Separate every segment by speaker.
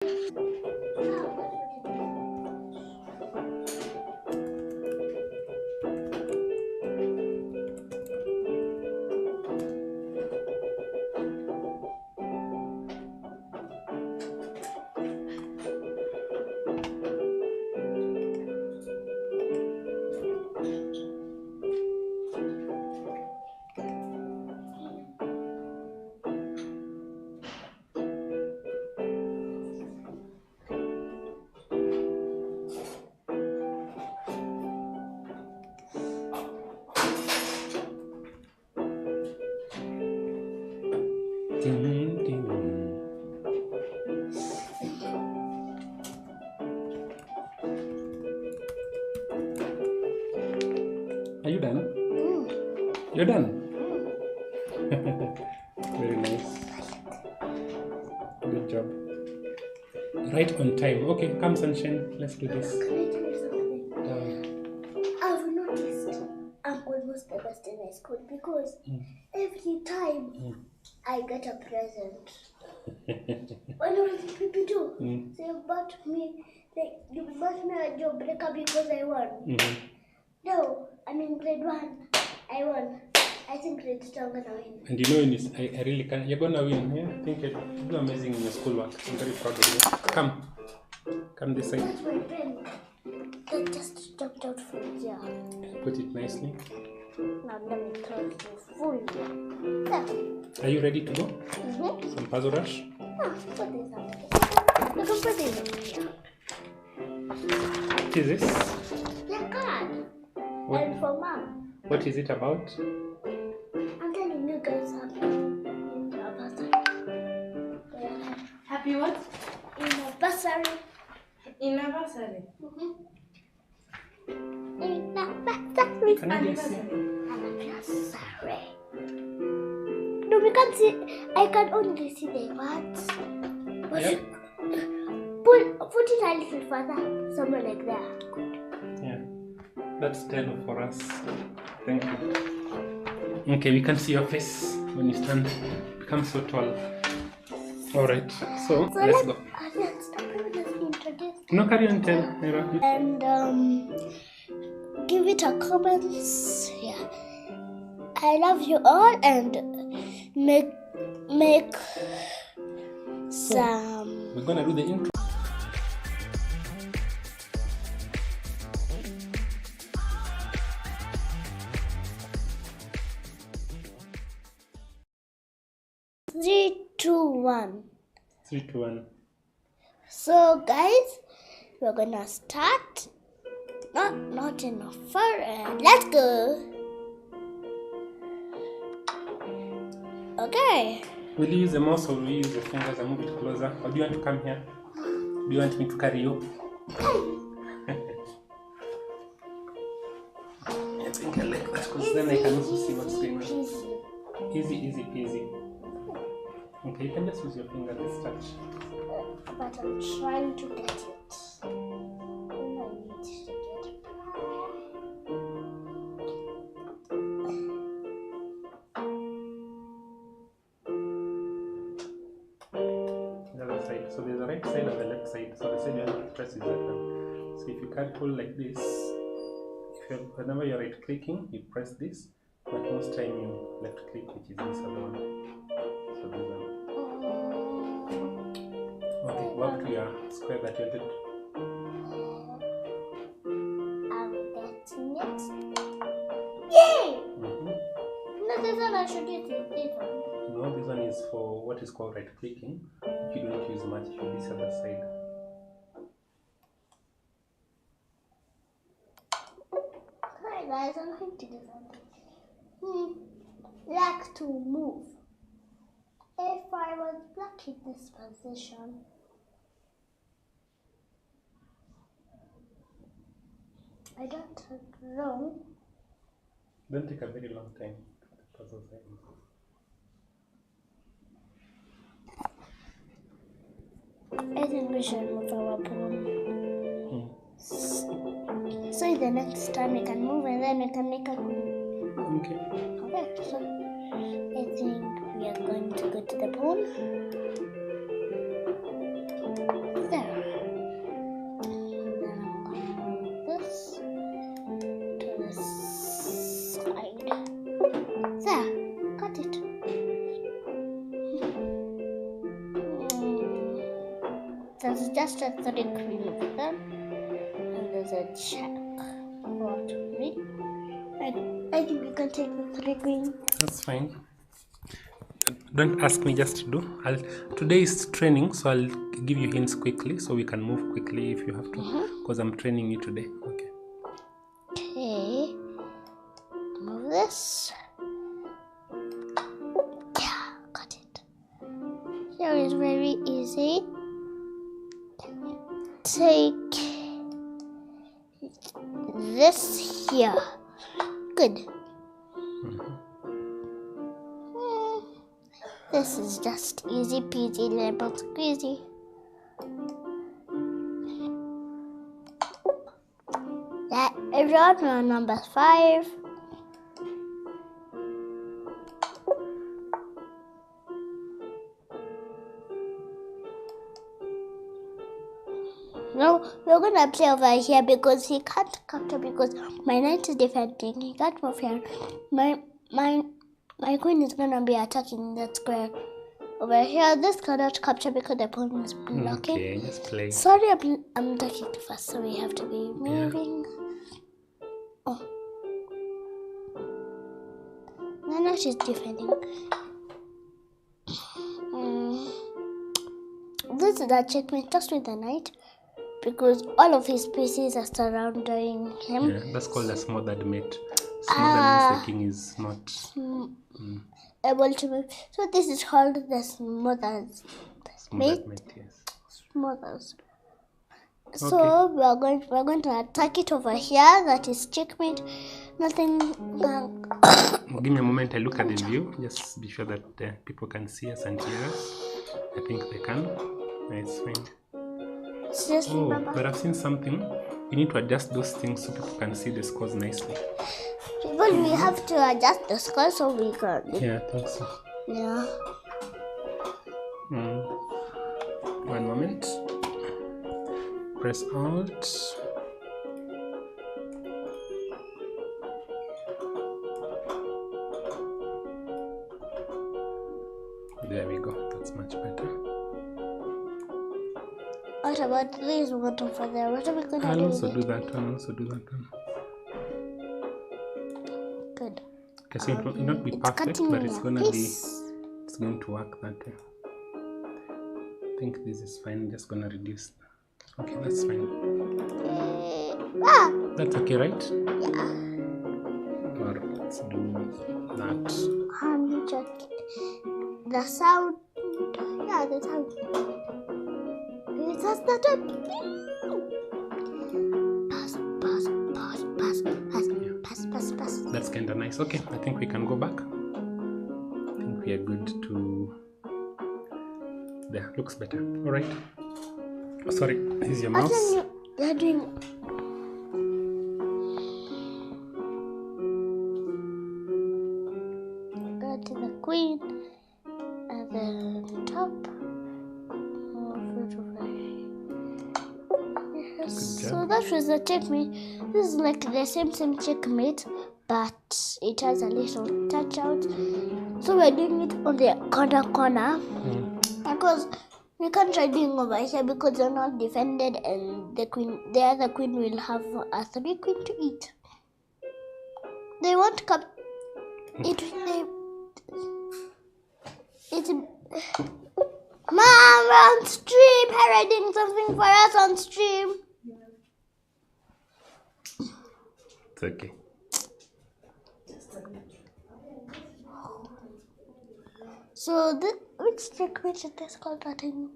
Speaker 1: Are you done? You're done? Very nice. Good job. Right on time. Okay, come sunshine. Let's do this.
Speaker 2: Can I tell you something? I've noticed I'm almost the best in my school because every time I get a present. When I was in PP2, they bought me, you bought me a job breaker because I won. No, I mean grade 1, I won. I think grade 2 I'm gonna win.
Speaker 1: And you know, I really can. You're gonna win. Yeah, I think you're amazing in your schoolwork. I'm very proud of you. Come this side.
Speaker 2: That's my pen. That just dropped out from here.
Speaker 1: Put it nicely.
Speaker 2: Now let me close the full. There.
Speaker 1: Are you ready to go? Some puzzle rush?
Speaker 2: Put this up. You can put this up here.
Speaker 1: What is this?
Speaker 2: Your card.
Speaker 1: What?
Speaker 2: And for mom.
Speaker 1: What is it about?
Speaker 2: I'm telling you guys happy anniversary.
Speaker 3: Happy what?
Speaker 2: Anniversary.
Speaker 3: Anniversary.
Speaker 2: Anniversary.
Speaker 1: Can I just see?
Speaker 2: Anniversary. No, we can't see. I can only see the words.
Speaker 1: Yep.
Speaker 2: Put it a little further. Somewhere like that. Good.
Speaker 1: Yeah. That's Telo for us. Thank you. Okay, we can see your face when you stand. Become so tall. Alright, so let's go.
Speaker 2: Let's stop with this introduction.
Speaker 1: No, carry on, Hera.
Speaker 2: And give it a comments. Yeah. I love you all and make some.
Speaker 1: We're gonna do the intro.
Speaker 2: Three, two, one.
Speaker 1: 3, 2, 1.
Speaker 2: So guys, we're gonna start. Not enough far and let's go. Okay.
Speaker 1: Will you use the mouse or will you use the fingers and move it closer? Or do you want to come here? Do you want me to carry you? I think I like that because then I can also see what's going on. Easy, easy, easy. Okay, you can just use your finger this touch.
Speaker 2: But I'm trying to get it. I need to get it.
Speaker 1: The other side. So there's the right side and the left side. So the side you have to press is that one. So if you can't pull like this, whenever you're right clicking, you press this. But most time you left click, which is this other one. So this one. Okay, go up to your square that you wanted.
Speaker 2: I'm getting it. Yay! No, this one I should use this one.
Speaker 1: No, this one is for what is called right clicking. If you don't use much, you this other side.
Speaker 2: Hi guys, I'm going to do something. Like to move. If I was black in this position, I don't know.
Speaker 1: Don't take a very long time to put the puzzle side.
Speaker 2: I think we should move our pawn. So the next time we can move and then we can make a queen.
Speaker 1: Okay.
Speaker 2: Okay, so I think we are going to go to the pawn. There's just a 3 queen of them. And there's a check. What? Me? I think we can take the 3 queen.
Speaker 1: That's fine. Don't ask me just to do. Today is training, so I'll give you hints quickly so we can move quickly if you have to, because I'm training you today. Okay.
Speaker 2: Okay. Move this. Yeah, got it. Here is very easy. Take this here. Good. This is just easy peasy lemon squeezy. That is on number 5. No, we're gonna play over here because he can't capture because my knight is defending. He can't move here. My queen is gonna be attacking that square over here. This cannot capture because the opponent is blocking.
Speaker 1: Okay, just play.
Speaker 2: Sorry, I'm talking too fast, so we have to be moving. Oh, no, now she's defending. This is a checkmate just with the knight because all of his pieces are surrounding him.
Speaker 1: Yeah, that's called a smothered mate. Smothered means the king is not
Speaker 2: able to move. So this is called the smothered mate.
Speaker 1: Yes.
Speaker 2: Smothers.
Speaker 1: Okay.
Speaker 2: So we're going to attack it over here. That is checkmate. Nothing.
Speaker 1: Give me a moment. I look at the view. Just be sure that people can see us and hear us. I think they can. It's fine.
Speaker 2: Just
Speaker 1: Oh,
Speaker 2: remember.
Speaker 1: but I've seen something. You need to adjust those things so people can see the scores nicely.
Speaker 2: Well, we have to adjust the score so we can.
Speaker 1: Yeah, I think so.
Speaker 2: Yeah.
Speaker 1: One moment. Press Alt. There we go. That's much better.
Speaker 2: What about this one over there? What are we gonna
Speaker 1: I'll
Speaker 2: do?
Speaker 1: also do that one.
Speaker 2: Good.
Speaker 1: Okay, so it will not be
Speaker 2: It's
Speaker 1: perfect,
Speaker 2: cutting
Speaker 1: but
Speaker 2: in
Speaker 1: it's
Speaker 2: a
Speaker 1: gonna be.
Speaker 2: piece.
Speaker 1: It's going to work that way. I think this is fine. I'm just gonna reduce. Okay, that's fine. That's okay, right?
Speaker 2: Yeah.
Speaker 1: Or let's do that.
Speaker 2: Check the sound. Yeah, the sound. That's the time. Pass.
Speaker 1: That's kind of nice. Okay, I think we can go back. I think we are good to. There, looks better. All right. Oh, sorry, this is your mouse.
Speaker 2: You're doing. Go to the queen and then top. So that was the checkmate. This is like the same checkmate, but it has a little touch out. So we're doing it on the corner because we can't try doing over here because they're not defended, and the other queen will have a 3 queen to eat. They won't come. Mom, we're on stream. Hera doing something for us on stream.
Speaker 1: It's okay.
Speaker 2: So which checkmate is this called? That thing?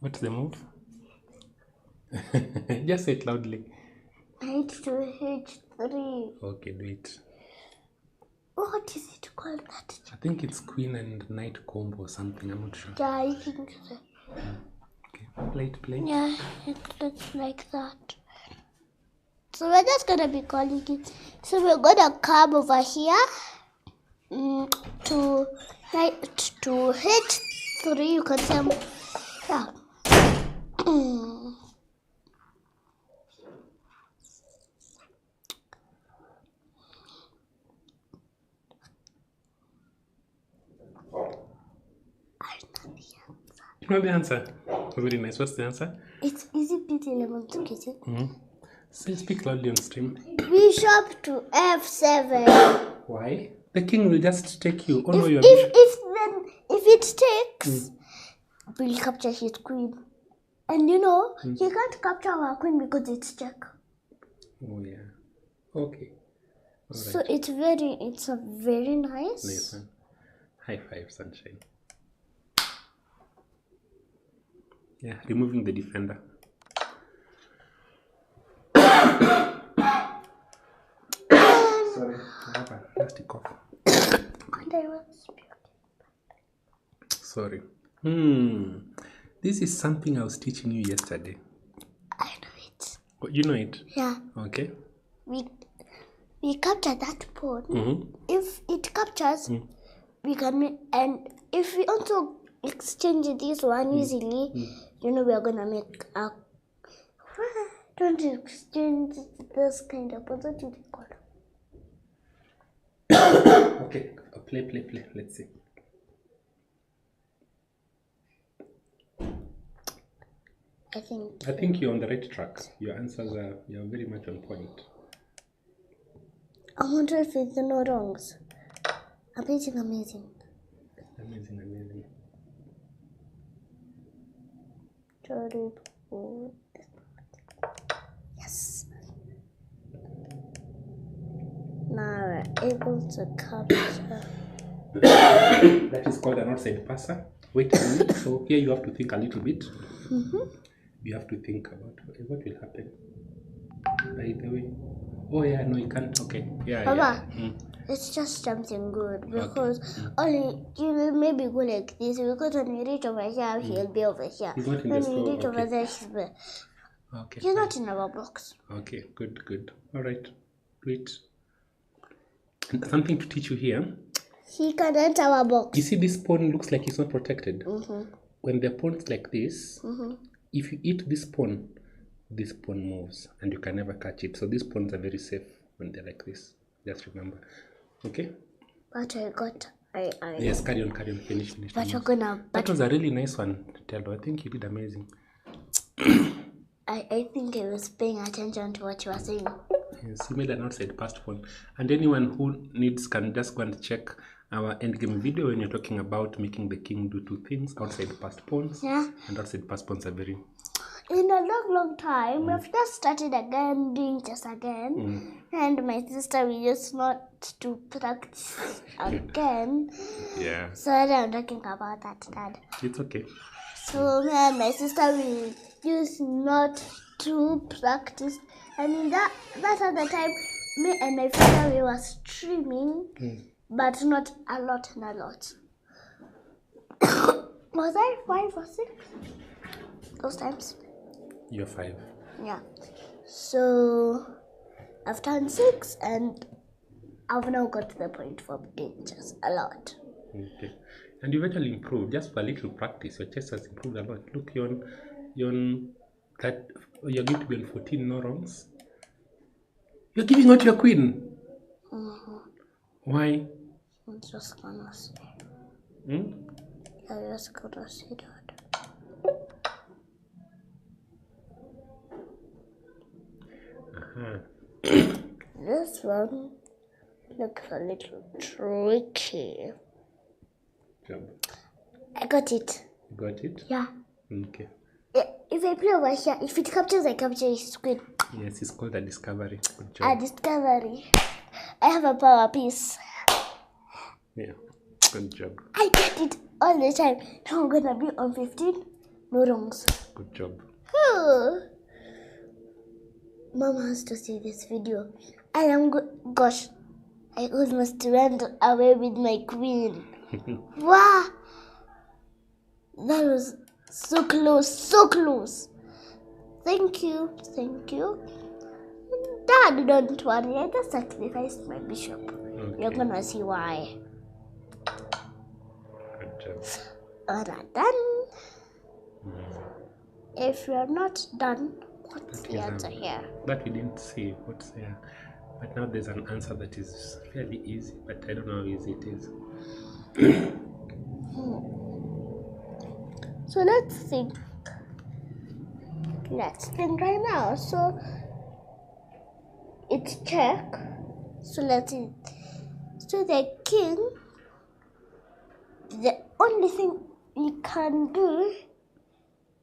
Speaker 1: What's the move? Just say it loudly.
Speaker 2: Knight to H3.
Speaker 1: Okay, do it.
Speaker 2: What is it called? That?
Speaker 1: I think it's queen and knight combo or something. I'm not sure.
Speaker 2: Yeah, I think so.
Speaker 1: Okay, play.
Speaker 2: Yeah, it looks like that. So we're just gonna be calling it. So we're gonna come over here to H3. You can say, yeah. I
Speaker 1: You know the answer? Very nice. What's the answer?
Speaker 2: It's easy peasy lemon squeezy.
Speaker 1: Say, speak loudly on stream.
Speaker 2: Bishop to f7.
Speaker 1: Why? The king will just take you. Oh no,
Speaker 2: If
Speaker 1: your bishop.
Speaker 2: if it takes, we'll capture his queen. And you know, he can't capture our queen because it's check.
Speaker 1: Oh yeah. Okay. All
Speaker 2: So
Speaker 1: right.
Speaker 2: it's a very nice.
Speaker 1: Nice one. High five, sunshine. Yeah, removing the defender. Sorry, I have a nasty cough.
Speaker 2: And I was
Speaker 1: Sorry. This is something I was teaching you yesterday.
Speaker 2: I know it.
Speaker 1: Oh, you know it?
Speaker 2: Yeah.
Speaker 1: Okay.
Speaker 2: We capture that pawn.
Speaker 1: Mm-hmm.
Speaker 2: If it captures, we can make, and if we also exchange this one easily, you know we are gonna make a. Don't exchange this kind of pawn. What do you call it?
Speaker 1: Okay. Play. Let's see.
Speaker 2: I
Speaker 1: think you're on the right track. Your answers you're very much on point.
Speaker 2: I wonder if it's no wrongs. Amazing.
Speaker 1: Amazing.
Speaker 2: Yes. Now we're able to capture.
Speaker 1: That is called an outside passer. Wait a minute. So here you have to think a little bit. You have to think about what will happen. By the way. Oh yeah, no, you can't. Okay. Yeah.
Speaker 2: Papa,
Speaker 1: Yeah.
Speaker 2: it's just something good because only you will maybe go like this because when you reach over here, he'll be over here.
Speaker 1: He's not in
Speaker 2: when
Speaker 1: the
Speaker 2: you
Speaker 1: store.
Speaker 2: reach over there, he'll be.
Speaker 1: Okay.
Speaker 2: He's not in our box.
Speaker 1: Okay. Good. All right. Do it. And something to teach you here.
Speaker 2: He can enter our box.
Speaker 1: You see, this pawn looks like it's not protected. When the pawn's like this, if you eat this pawn moves and you can never catch it. So these pawns are very safe when they're like this. Just remember. Okay?
Speaker 2: But
Speaker 1: Yes, carry on, finish.
Speaker 2: But we're gonna.
Speaker 1: That was a really nice one, Telo. I think you did amazing.
Speaker 2: I think I was paying attention to what you were saying.
Speaker 1: Yes, you made an outside passed pawn. And anyone who needs can just go and check our endgame video when you're talking about making the king do two things, outside passed pawns.
Speaker 2: Yeah.
Speaker 1: And outside passed pawns are very...
Speaker 2: In a long time, we've just started again doing chess again. And my sister we used not to practice again.
Speaker 1: Yeah.
Speaker 2: Sorry, I'm talking about that, Dad.
Speaker 1: It's okay.
Speaker 2: So me and my sister we used not to practice. And in that other time, me and my father we were streaming, but not a lot. Was I 5 or 6? Those times?
Speaker 1: You're 5.
Speaker 2: Yeah. So I've done 6 and I've now got to the point for playing chess a lot.
Speaker 1: Okay. And you've actually improved. Just for a little practice, your chess has improved a lot. Look, you're on that. You're going to be on 14 no wrongs. You're giving out your queen. Why?
Speaker 2: I'm just gonna say.
Speaker 1: I'm
Speaker 2: just gonna say that. This one looks a little tricky.
Speaker 1: Job.
Speaker 2: I got it.
Speaker 1: You got it?
Speaker 2: Yeah.
Speaker 1: Okay.
Speaker 2: If I play over here, if it captures, I capture his queen.
Speaker 1: Yes, it's called a discovery. Good job.
Speaker 2: A discovery. I have a power piece.
Speaker 1: Yeah, good job.
Speaker 2: I get it all the time. Now I'm gonna be on 15. No wrongs.
Speaker 1: Good job.
Speaker 2: Mama has to see this video. And I'm gosh, I almost went away with my queen. Wow! That was so close. Thank you. Dad, don't worry. I just sacrificed my bishop.
Speaker 1: Okay.
Speaker 2: You're gonna see why.
Speaker 1: Good job.
Speaker 2: Alright, done. If you're not done, what's the answer here?
Speaker 1: That we didn't see. What's there? But now there's an answer that is fairly easy, but I don't know how easy it is.
Speaker 2: So let's think. Let's think right now. So it's check. So let's see. So the king, the only thing he can do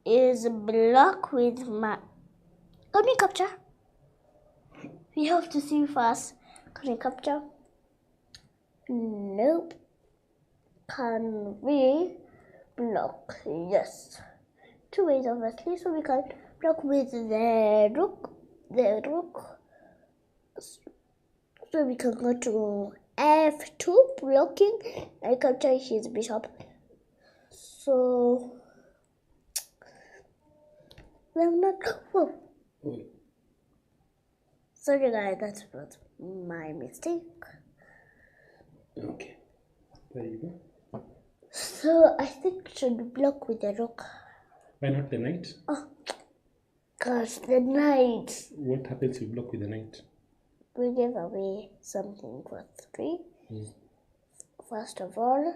Speaker 2: is block with my. Can we capture? We have to see first. Can we capture? Nope. Can we block? Yes. Two ways obviously. So we can block with the rook. So we can go to F2 blocking and capture his bishop. So I'm not. Whoa. Sorry guys, that was my mistake.
Speaker 1: Okay. There you go.
Speaker 2: So I think we should block with the rook.
Speaker 1: Why not the knight?
Speaker 2: Oh gosh, the knight.
Speaker 1: What happens if you block with the knight?
Speaker 2: We give away something for 3. First of all.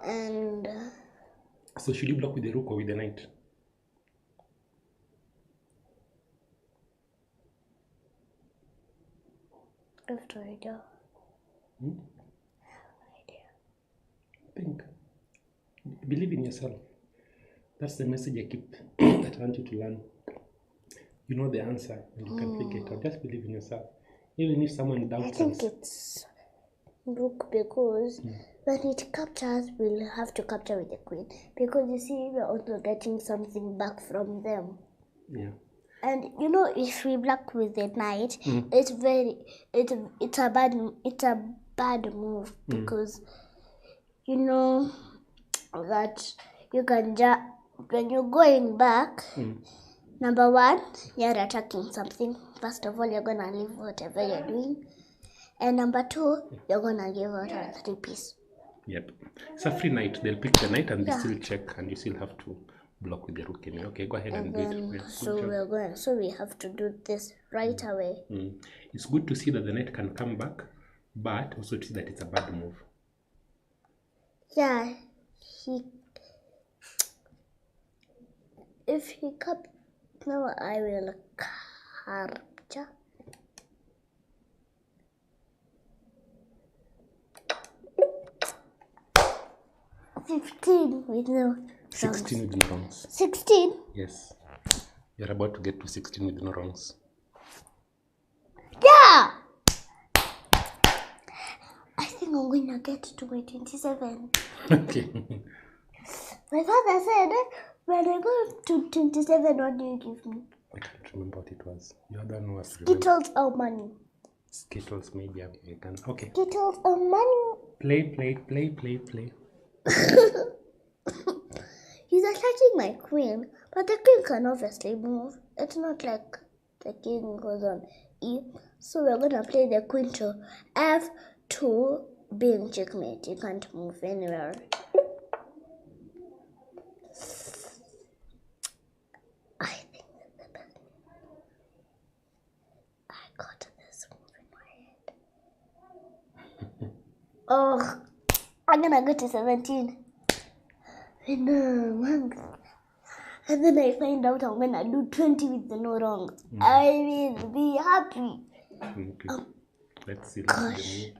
Speaker 2: And
Speaker 1: so should you block with the rook or with the knight?
Speaker 2: After idea.
Speaker 1: Think. Believe in yourself. That's the message I keep that I want you to learn. You know the answer and you can figure it out. Just believe in yourself. Even if someone doubts
Speaker 2: I think it's rook because when it captures, we'll have to capture with the queen. Because you see, we're also getting something back from them.
Speaker 1: Yeah.
Speaker 2: And you know, if we block with the knight, it's a bad move because you know that you can when you're going back. Number 1, you're attacking something. First of all, you're gonna leave whatever you're doing, and number 2, you're gonna give out a 3-piece.
Speaker 1: Yep. It's a free knight. They'll pick the knight and they still check, and you still have to block with the rook anyway. Okay, go ahead and do it.
Speaker 2: So we have to do this right away.
Speaker 1: It's good to see that the knight can come back, but also to see that it's a bad move.
Speaker 2: Yeah, if he comes, now I will capture. $15 with no
Speaker 1: 16 with no wrongs.
Speaker 2: 16?
Speaker 1: Yes. You're about to get to 16 with no wrongs.
Speaker 2: Yeah! I think I'm gonna get to my 27.
Speaker 1: Okay.
Speaker 2: My father said, when I go to 27, what do you give me?
Speaker 1: I can't remember what it was. The other one was
Speaker 2: Skittles or money?
Speaker 1: Skittles, maybe I can. Okay.
Speaker 2: Skittles or money?
Speaker 1: Play.
Speaker 2: He's attacking my queen, but the queen can obviously move. It's not like the king goes on E. So we're gonna play the queen to F2, being checkmate. You can't move anywhere. I think that's the best. I got this move in my head. Oh, I'm gonna go to 17. And then I find out I'm gonna do 20 with the no wrong. I will be happy.
Speaker 1: Okay. Let's see.
Speaker 2: Gosh.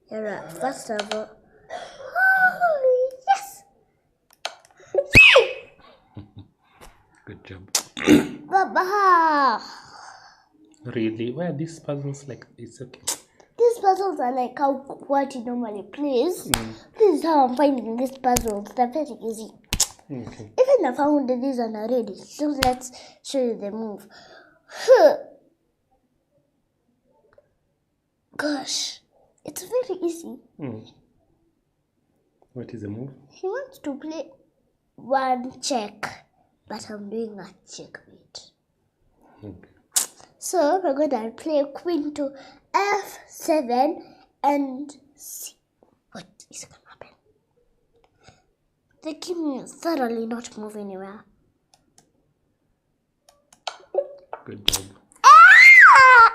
Speaker 2: Hera, first of all. Oh, yes!
Speaker 1: Good job.
Speaker 2: Baba!
Speaker 1: Really? Why are these puzzles like? It's okay.
Speaker 2: These puzzles are like how what you normally plays. This is how I'm finding these puzzles. They're very easy.
Speaker 1: Okay.
Speaker 2: Even I found these one already. So let's show you the move. Gosh, it's very easy.
Speaker 1: What is the move?
Speaker 2: He wants to play one check, but I'm doing a checkmate.
Speaker 1: Okay.
Speaker 2: So we're gonna play queen to F7 and see what is gonna happen. The king is thoroughly not moving anywhere.
Speaker 1: Good job.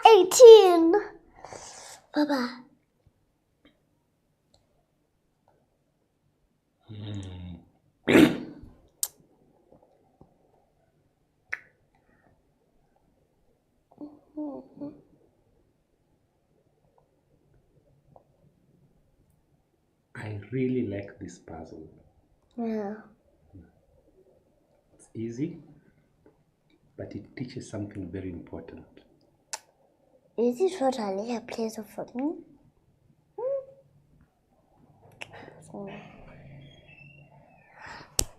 Speaker 2: 18! Papa.
Speaker 1: I really like this puzzle.
Speaker 2: Yeah.
Speaker 1: It's easy, but it teaches something very important.
Speaker 2: Is it totally a place for me?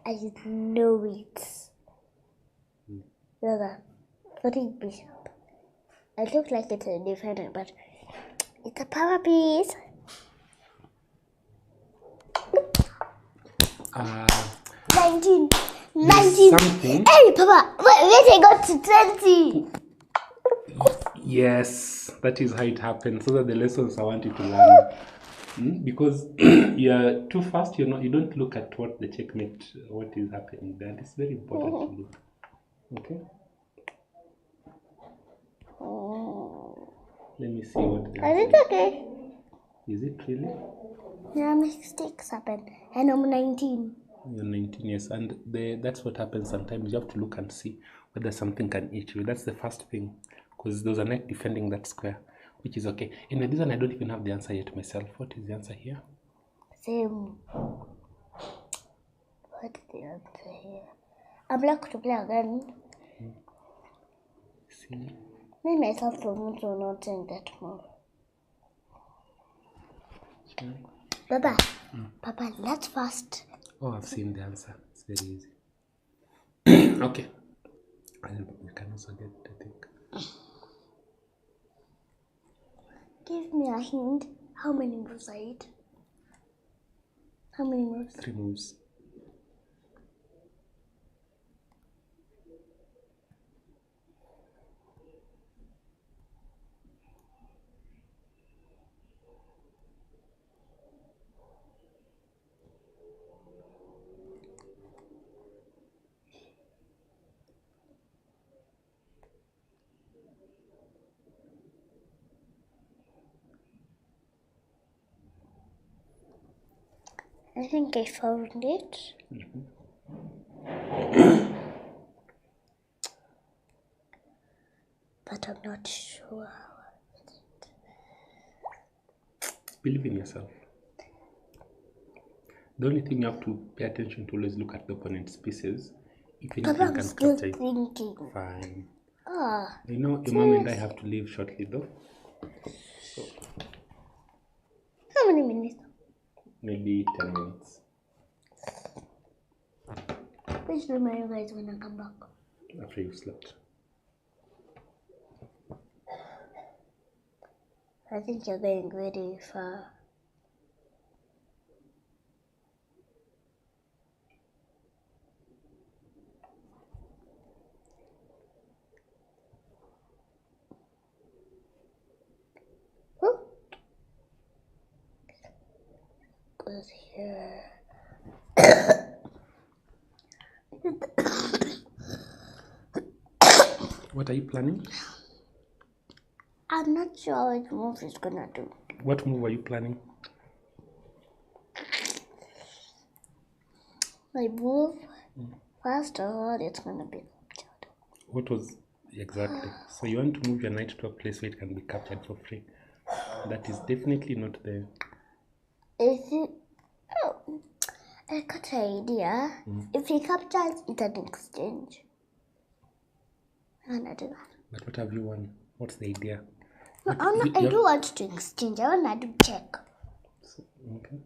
Speaker 2: I know it. There's a 3 bishop. It looks like it's a defender, but it's a power piece. 19. 19.
Speaker 1: Something.
Speaker 2: Hey, Papa, wait, I got to 20.
Speaker 1: Yes, that is how it happens. Those are the lessons I want you to learn. Because you are too fast, you don't look at what the checkmate, what is happening there. It's very important to look. Okay? Let me see what the
Speaker 2: Is it okay?
Speaker 1: Is it really?
Speaker 2: Yeah, mistakes happen. And I'm 19.
Speaker 1: You're 19 years, and that's what happens sometimes. You have to look and see whether something can eat you. That's the first thing, because there's a knight defending that square, which is okay. In this one, I don't even have the answer yet myself. What is the answer here?
Speaker 2: Same. What's the answer here? I'm lucky to play again.
Speaker 1: See?
Speaker 2: Me myself don't know not in that move.
Speaker 1: Sure.
Speaker 2: Papa, Papa, let's fast.
Speaker 1: Oh, I've seen the answer. It's very easy. Okay. We can also get, I think.
Speaker 2: Give me a hint. How many moves are it? How many moves?
Speaker 1: 3 moves.
Speaker 2: I think I found it. But I'm not sure.
Speaker 1: Believe in yourself. The only thing you have to pay attention to is look at the opponent's pieces. If anything
Speaker 2: Papa, I'm
Speaker 1: can
Speaker 2: still
Speaker 1: capture it,
Speaker 2: thinking.
Speaker 1: fine.
Speaker 2: Ah,
Speaker 1: You know, your mom and I have to leave shortly though. So
Speaker 2: how many minutes?
Speaker 1: maybe 10 minutes.
Speaker 2: Which room are you guys gonna come back?
Speaker 1: After you've slept.
Speaker 2: I think you're going very far. Oh, goes here.
Speaker 1: What are you planning?
Speaker 2: I'm not sure which move it's gonna do.
Speaker 1: What move are you planning?
Speaker 2: My move, first of all, it's gonna be captured.
Speaker 1: What was exactly? So you want to move your knight to a place where it can be captured for free. That is definitely not the...
Speaker 2: Is it? Oh, I got an idea. If he captures, it's an exchange. I'm gonna do that.
Speaker 1: But what have you won? What's the idea?
Speaker 2: No, I do want to exchange. I wanna do check.
Speaker 1: Okay.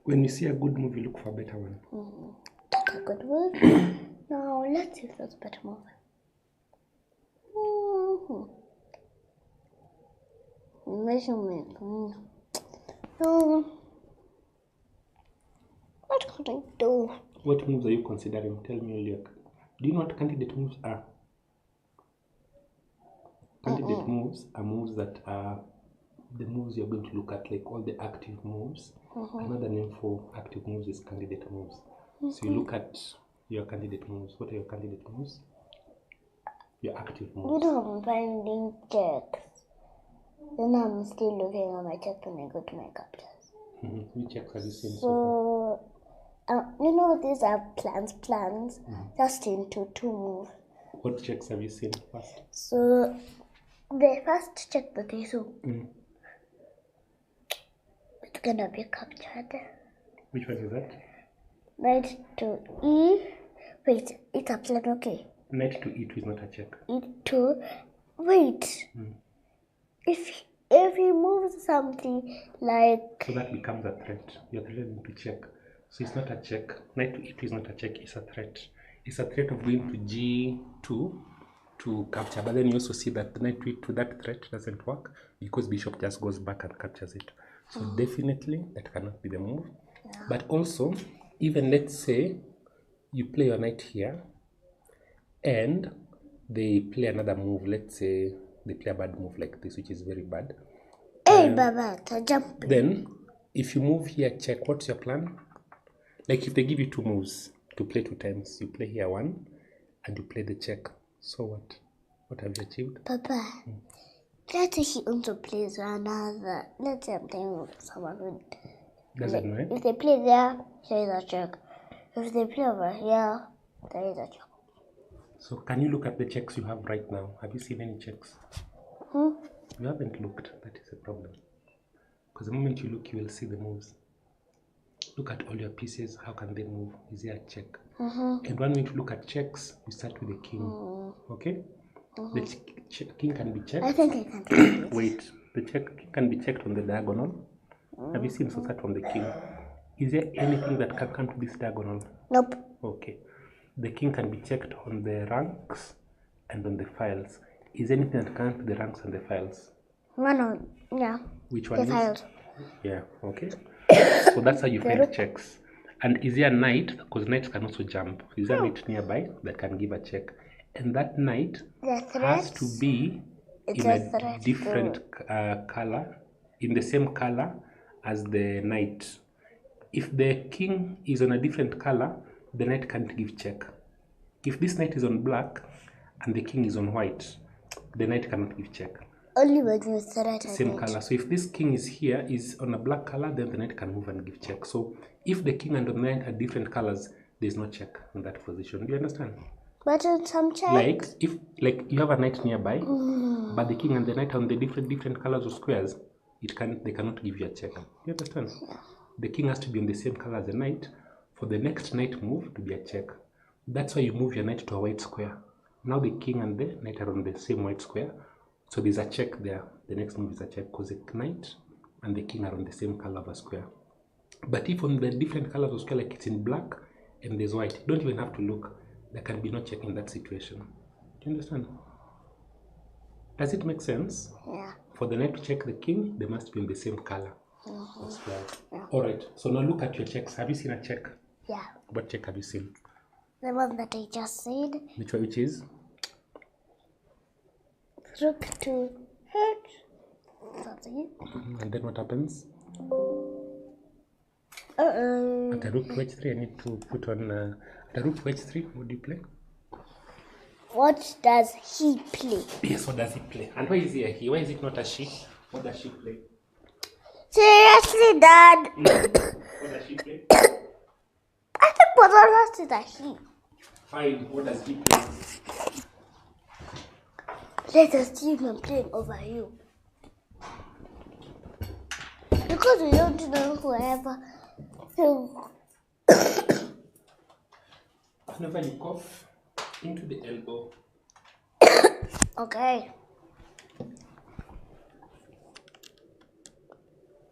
Speaker 1: When you see a good move, you look for a better one.
Speaker 2: That's a good move. Now let's see if there's a better move. Measurement. No. What could I do?
Speaker 1: What moves are you considering? Tell me, Oliak. Do you know what candidate moves are? Candidate moves are moves that are the moves you're going to look at, like all the active moves. Another name for active moves is candidate moves. So you look at your candidate moves. What are your candidate moves? Your active moves.
Speaker 2: I'm finding checks. Then I'm still looking at my checks when I go to my captures.
Speaker 1: Which checks have you seen
Speaker 2: so far? These are plans. Just into 2 moves.
Speaker 1: What checks have you seen first?
Speaker 2: So the first check that I saw, it's gonna be captured.
Speaker 1: Which one is that?
Speaker 2: Knight to E. Wait, it's a plan, okay.
Speaker 1: Knight to E2 is not a check.
Speaker 2: E2. Wait. If he moves something like...
Speaker 1: So that becomes a threat. You're threatening to check. So it's not a check. Knight to E2 is not a check, it's a threat. It's a threat of going to G2 to capture. But then you also see that the knight to E2, that threat doesn't work because bishop just goes back and captures it. So definitely that cannot be the move. Yeah. But also, even let's say you play your knight here and they play another move. Let's say they play a bad move like this, which is very bad.
Speaker 2: Hey, Baba, jump.
Speaker 1: Then, if you move here, check. What's your plan? Like if they give you 2 moves to play 2 times, you play here 1 and you play the check. So what? What have you achieved?
Speaker 2: Papa, let's say he also plays another. Let's say I'm playing with someone who
Speaker 1: doesn't know.
Speaker 2: If they play there is a check. If they play over here, there is a check.
Speaker 1: So can you look at the checks you have right now? Have you seen any checks? You haven't looked. That is a problem. Because the moment you look, you will see the moves. Look at all your pieces. How can they move? Is there a check? And when we look at checks, we start with the king. Okay? The king can be checked.
Speaker 2: I think I can do it.
Speaker 1: Wait. The king can be checked on the diagonal. Have you seen so start from the king? Is there anything that can come to this diagonal?
Speaker 2: Nope.
Speaker 1: Okay. The king can be checked on the ranks and on the files. Is there anything that can come to the ranks and the files?
Speaker 2: One, yeah.
Speaker 1: Which one
Speaker 2: the
Speaker 1: is?
Speaker 2: files.
Speaker 1: Yeah, okay. So that's how you find checks. And is there a knight? Because knights can also jump. Is there a knight nearby that can give a check? And that knight has to be in a different color, in the same color as the knight. If the king is on a different color, the knight can't give check. If this knight is on black and the king is on white, the knight cannot give check.
Speaker 2: Only when you threat
Speaker 1: same color. So if this king is here, is on a black color, then the knight can move and give check. So if the king and the knight are different colors, there's no check in that position. Do you understand?
Speaker 2: But in some checks,
Speaker 1: like if you have a knight nearby, but the king and the knight are on the different colors or squares, they cannot give you a check. Do you understand?
Speaker 2: Yeah.
Speaker 1: The king has to be on the same color as the knight for the next knight move to be a check. That's why you move your knight to a white square. Now the king and the knight are on the same white square. So there's a check there. The next move is a check because the knight and the king are on the same color of a square. But if on the different colors of square, like it's in black and there's white, you don't even have to look. There can be no check in that situation. Do you understand? Does it make sense?
Speaker 2: Yeah.
Speaker 1: For the knight to check the king, they must be in the same color of square. Yeah. All right. So now look at your checks. Have you seen a check?
Speaker 2: Yeah.
Speaker 1: What check have you seen?
Speaker 2: The one that I just said.
Speaker 1: Which is?
Speaker 2: Rook to h. Something.
Speaker 1: And then what happens?
Speaker 2: At
Speaker 1: a rook to h3, I need to put on at a rook to h3. What do you play?
Speaker 2: What does he play?
Speaker 1: Yes, what does he play? And why is he a he? Why is it not a she? What does she play?
Speaker 2: Seriously, Dad.
Speaker 1: What does she play?
Speaker 2: I think what else is a he.
Speaker 1: Fine. What does he play?
Speaker 2: Let us see him playing over you. Because we don't know whoever. So
Speaker 1: whenever you cough, into the elbow.
Speaker 2: Okay.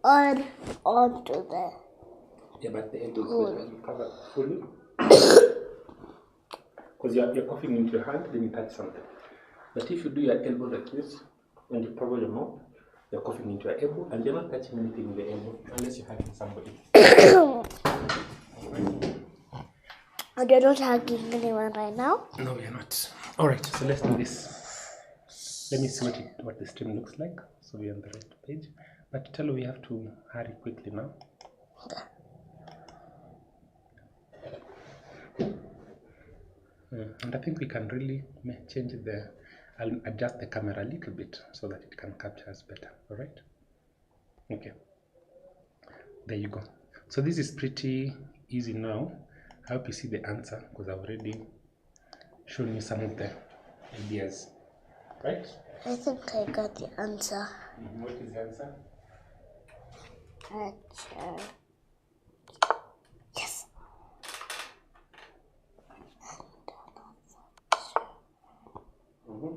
Speaker 2: On to the.
Speaker 1: Yeah, but the elbow is better. You cover fully. Because you're coughing into your hand, then you touch something. But if you do your elbow like this, and you cover your mouth, you're coughing into your elbow, and you're not touching anything with the elbow, unless you're hugging somebody.
Speaker 2: And you're not hugging anyone right now?
Speaker 1: No, we are not. Alright, so let's do this. Let me see what the stream looks like, so we're on the right page. But Telo, we have to hurry quickly now. And I think we can really change I'll adjust the camera a little bit so that it can capture us better. All right. Okay. There you go. So this is pretty easy now. I hope you see the answer because I've already shown you some of the ideas. Right?
Speaker 2: I think I got the answer.
Speaker 1: What is the answer?
Speaker 2: Yes.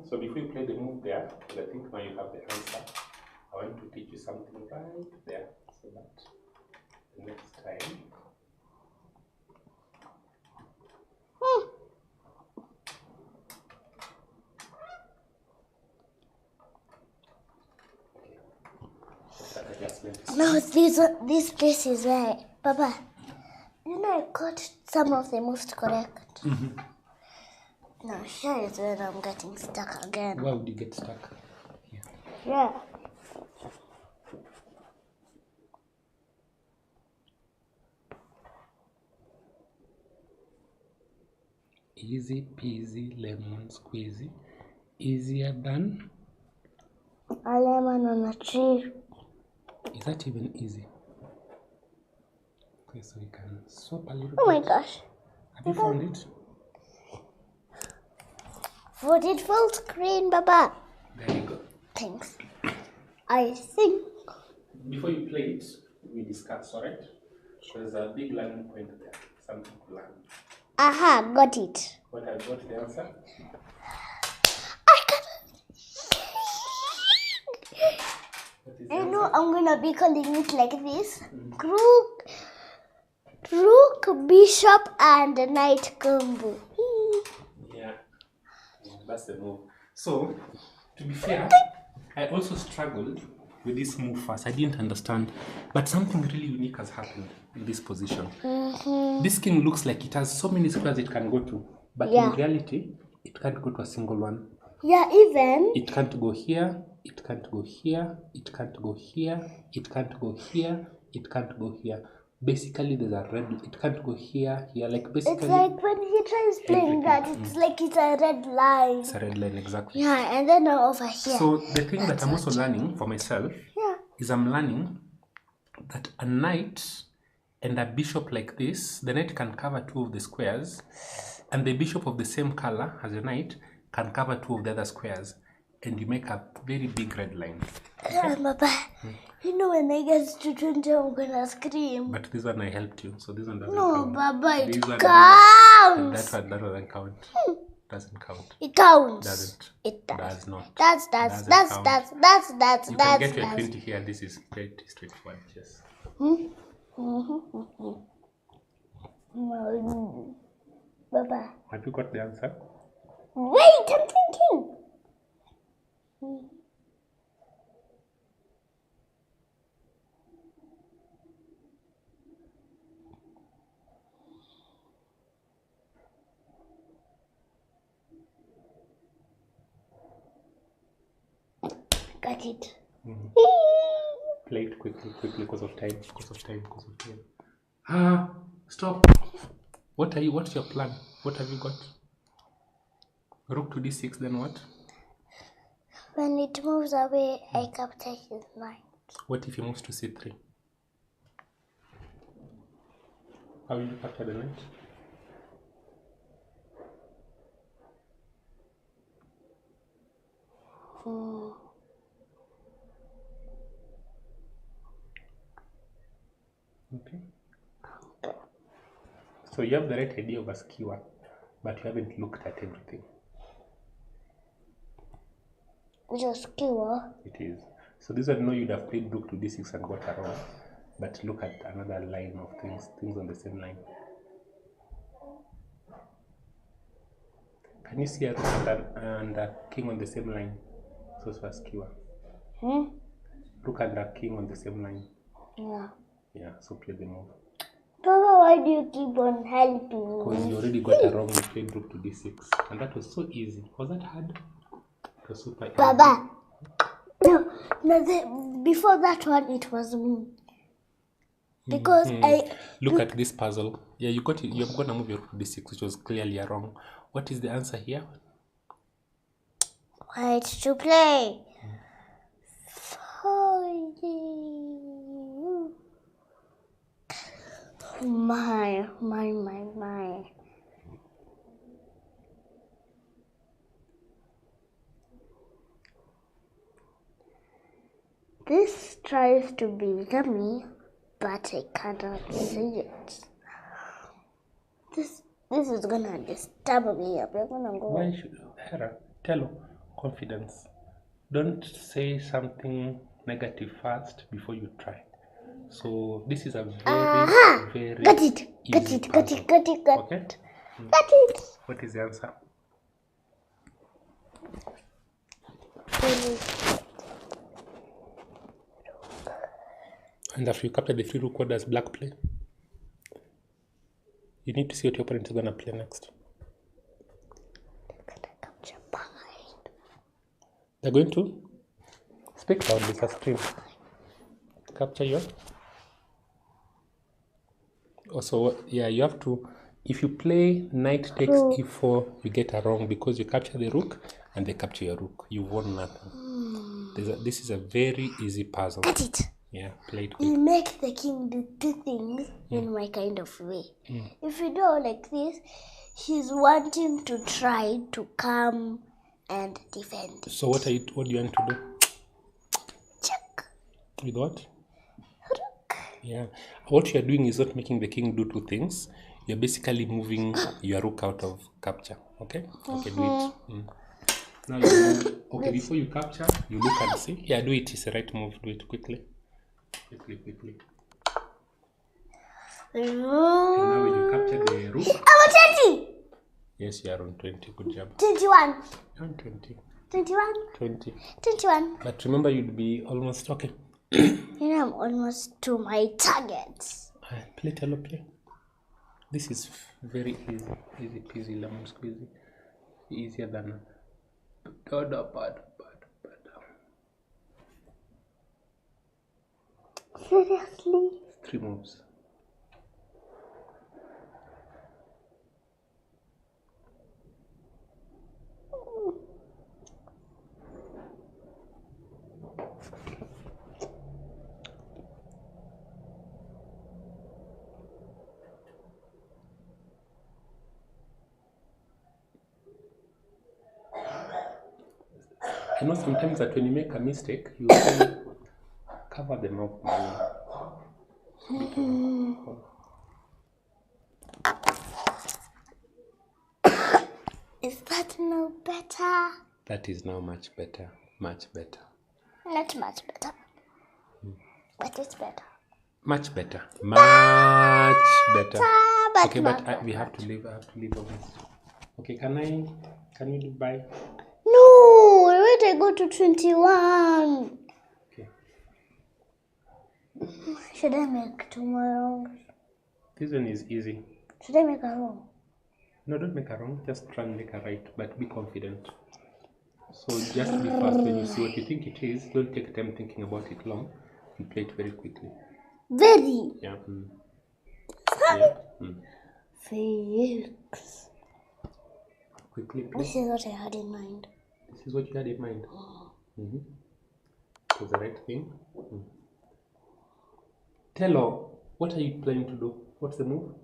Speaker 1: So before you play the move there, because I think now you have the answer, I want to teach you something right there so that the next time.
Speaker 2: No, this place is where, Papa, you know I got some of the most correct. Now here is where I'm getting stuck again.
Speaker 1: Why would you get stuck?
Speaker 2: Yeah.
Speaker 1: Easy peasy lemon squeezy. Easier than?
Speaker 2: A lemon on a tree.
Speaker 1: Is that even easy? Okay, so we can swap a little bit.
Speaker 2: Oh my gosh.
Speaker 1: Have you found it?
Speaker 2: Put it full screen, Baba.
Speaker 1: There you go.
Speaker 2: Thanks. I think.
Speaker 1: Before you play it, we discuss, alright? There's a big learning point there. Something to learn.
Speaker 2: Aha, got it.
Speaker 1: What has got the answer?
Speaker 2: I got
Speaker 1: What is
Speaker 2: it.
Speaker 1: the
Speaker 2: I know
Speaker 1: answer?
Speaker 2: I'm gonna be calling it like this. Rook, bishop, and knight combo.
Speaker 1: Yeah, that's the move. So, to be fair, I also struggled with this move first. I didn't understand, but something really unique has happened in this position. This king looks like it has so many squares it can go to, but in reality, it can't go to a single one.
Speaker 2: Yeah, even.
Speaker 1: It can't go here, it can't go here, it can't go here, it can't go here, it can't go here. Basically, there's a red, it can't go here, here, like basically.
Speaker 2: It's like when he tries playing that, it's like it's a red line.
Speaker 1: It's a red line, exactly.
Speaker 2: Yeah, and then over here.
Speaker 1: So the thing that I'm also learning for myself is I'm learning that a knight and a bishop like this, the knight can cover two of the squares, and the bishop of the same color as the knight can cover two of the other squares, and you make a very big red line.
Speaker 2: Yeah, Papa. You know when I get to 20, I'm gonna scream.
Speaker 1: But this one I helped you, so this one doesn't
Speaker 2: No,
Speaker 1: count.
Speaker 2: Papa,
Speaker 1: This
Speaker 2: it
Speaker 1: one
Speaker 2: counts.
Speaker 1: that doesn't count. Doesn't count.
Speaker 2: It counts.
Speaker 1: Doesn't.
Speaker 2: It does.
Speaker 1: Does not.
Speaker 2: That's
Speaker 1: Doesn't count. You can get your 20 here. This is pretty straightforward. Yes.
Speaker 2: Papa.
Speaker 1: Have you got the answer?
Speaker 2: Wait, I'm thinking. Got it.
Speaker 1: Play it quickly, because of time. Stop. What's your plan? What have you got? Rook to d6, then what?
Speaker 2: When it moves away, I capture his knight.
Speaker 1: What if he moves to c3? How will you capture the knight? Okay. So you have the right idea of a skewer, but you haven't looked at everything.
Speaker 2: Just skewer.
Speaker 1: It is. So this one, no, you'd have played rook to d6 and got a wrong. But look at another line of things on the same line. Can you see a rook and a king on the same line? So it's a skewer. Rook and a king on the same line.
Speaker 2: Yeah.
Speaker 1: Yeah, so play the move.
Speaker 2: Papa, why do you keep on helping me?
Speaker 1: Because you already got a wrong, you played rook to d6. And that was so easy. Was that hard? It was super easy.
Speaker 2: Baba. No, before that one, it was me. Because
Speaker 1: Look at this puzzle. Yeah, you got it. You're gonna move your rook to d6, which was clearly wrong. What is the answer here?
Speaker 2: Wait to play. My. This tries to be yummy, but I cannot see it. This is gonna disturb me. We're gonna go.
Speaker 1: Why should Hera? Telo, confidence. Don't say something negative first before you try. So this is a very
Speaker 2: Got it.
Speaker 1: easy
Speaker 2: Got
Speaker 1: puzzle.
Speaker 2: it.
Speaker 1: Okay.
Speaker 2: Got it.
Speaker 1: What is the answer? And after you capture the free rook, what does black play? You need to see what your opponent is gonna play next. They're going to speak loud with a stream. Capture your. Also, yeah, you have to. If you play knight takes e4, you get a wrong because you capture the rook and they capture your rook. You won nothing. This is a very easy puzzle.
Speaker 2: Got it.
Speaker 1: Yeah, play it
Speaker 2: You
Speaker 1: quick.
Speaker 2: make the king do two things in my kind of way. If you do like this, he's wanting to try to come and defend.
Speaker 1: So what do you want to do?
Speaker 2: Check.
Speaker 1: With what?
Speaker 2: Rook.
Speaker 1: Yeah. What you're doing is not making the king do two things. You're basically moving your rook out of capture. Okay? Okay, do it. Now you move. Okay, before you capture, you look and see. Yeah, do it. It's the right move. Do it quickly. Quickly. And now when you capture the rook.
Speaker 2: I'm on 20.
Speaker 1: Yes, you are on 20. Good job.
Speaker 2: 21.
Speaker 1: You're on 20.
Speaker 2: 21.
Speaker 1: 20.
Speaker 2: 21.
Speaker 1: But remember, you'd be almost okay.
Speaker 2: I'm almost to my target.
Speaker 1: Play Telo, play. This is very easy. Easy peasy, lemon squeezy. Easier than
Speaker 2: Seriously?
Speaker 1: 3 moves. I know sometimes that when you make a mistake, you cover them up.
Speaker 2: Is that no better?
Speaker 1: That is now much better. Much better.
Speaker 2: Not much better. But it's better.
Speaker 1: Much better. Much better.
Speaker 2: But
Speaker 1: Okay, but we have to leave. I have to leave all this. Okay, can you do bye?
Speaker 2: No, wait, I go to 21.
Speaker 1: Okay.
Speaker 2: Should I make tomorrow?
Speaker 1: This one is easy.
Speaker 2: Should I make a wrong?
Speaker 1: No, don't make a wrong. Just try and make a right, but be confident. So just be fast. When you see what you think it is, don't take time thinking about it long. You play it very quickly.
Speaker 2: Very.
Speaker 1: Yeah.
Speaker 2: Felix.
Speaker 1: Quickly,
Speaker 2: This
Speaker 1: please.
Speaker 2: is what I had in mind.
Speaker 1: This is what you had in mind. It was the right thing. Telo, what are you planning to do? What's the move?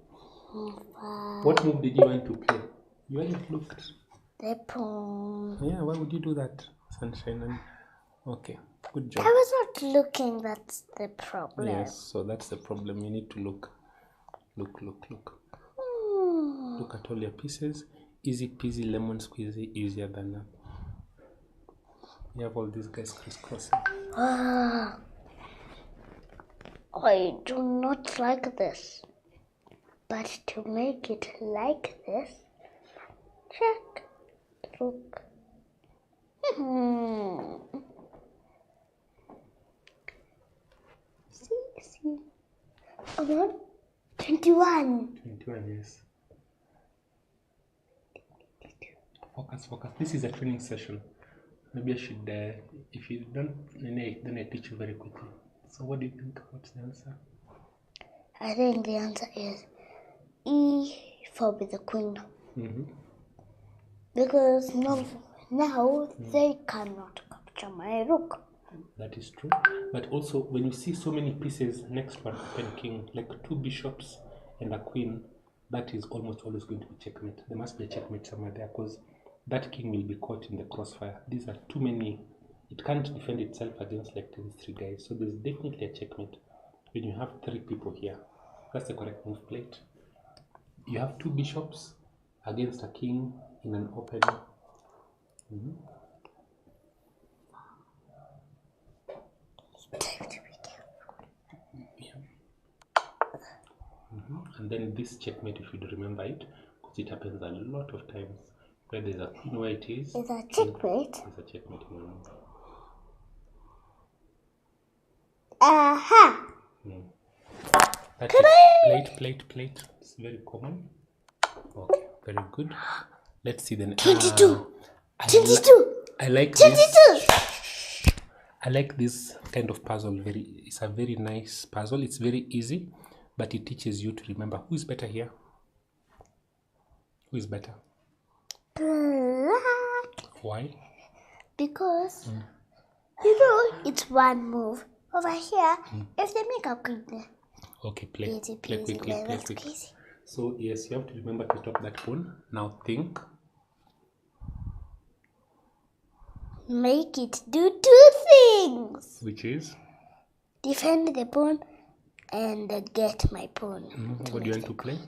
Speaker 1: What move did you want to play? You hadn't looked.
Speaker 2: The pawn.
Speaker 1: Yeah, why would you do that, Sunshine? Okay, good job.
Speaker 2: I was not looking, that's the problem.
Speaker 1: Yes, so that's the problem. You need to look. Look. Look at all your pieces. Easy peasy, lemon squeezy, easier than that. You have all these guys crisscrossing.
Speaker 2: I do not like this. But to make it like this, check. Look. See. I'm on 21.
Speaker 1: 21, yes. Focus. This is a training session. Maybe I should, if you don't, then I teach you very quickly. So what do you think? What's the answer?
Speaker 2: I think the answer is e4 with the queen. Because now they cannot capture my rook.
Speaker 1: That is true. But also, when you see so many pieces next to an open king, like 2 bishops and a queen, that is almost always going to be checkmate. There must be a checkmate somewhere there, because that king will be caught in the crossfire. These are too many. It can't defend itself against like these 3 guys. So there's definitely a checkmate when you have 3 people here. That's the correct move. Plate. You have 2 bishops against a king in an open. And then this checkmate, if you remember it, because it happens a lot of times, where there's a queen where it is.
Speaker 2: Is a checkmate?
Speaker 1: There's a checkmate.
Speaker 2: Aha!
Speaker 1: That is plate. It's very common. Okay, very good. Let's see then.
Speaker 2: 22. 22.
Speaker 1: I like
Speaker 2: 22.
Speaker 1: this. I like this kind of puzzle. It's a very nice puzzle. It's very easy, but it teaches you to remember who is better here. Who is better?
Speaker 2: Black.
Speaker 1: Why?
Speaker 2: Because it's one move. Over here, if they make a queen there.
Speaker 1: Okay, play
Speaker 2: Easy
Speaker 1: quickly,
Speaker 2: peasy,
Speaker 1: play quick. So yes, you have to remember to stop that pawn. Now think.
Speaker 2: Make it do 2 things.
Speaker 1: Which is?
Speaker 2: Defend the pawn and get my pawn.
Speaker 1: What do you want to play?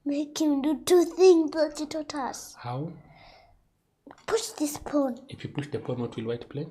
Speaker 2: Make him do 2 things that he taught us.
Speaker 1: How?
Speaker 2: Push this pawn.
Speaker 1: If you push the pawn, what will white play?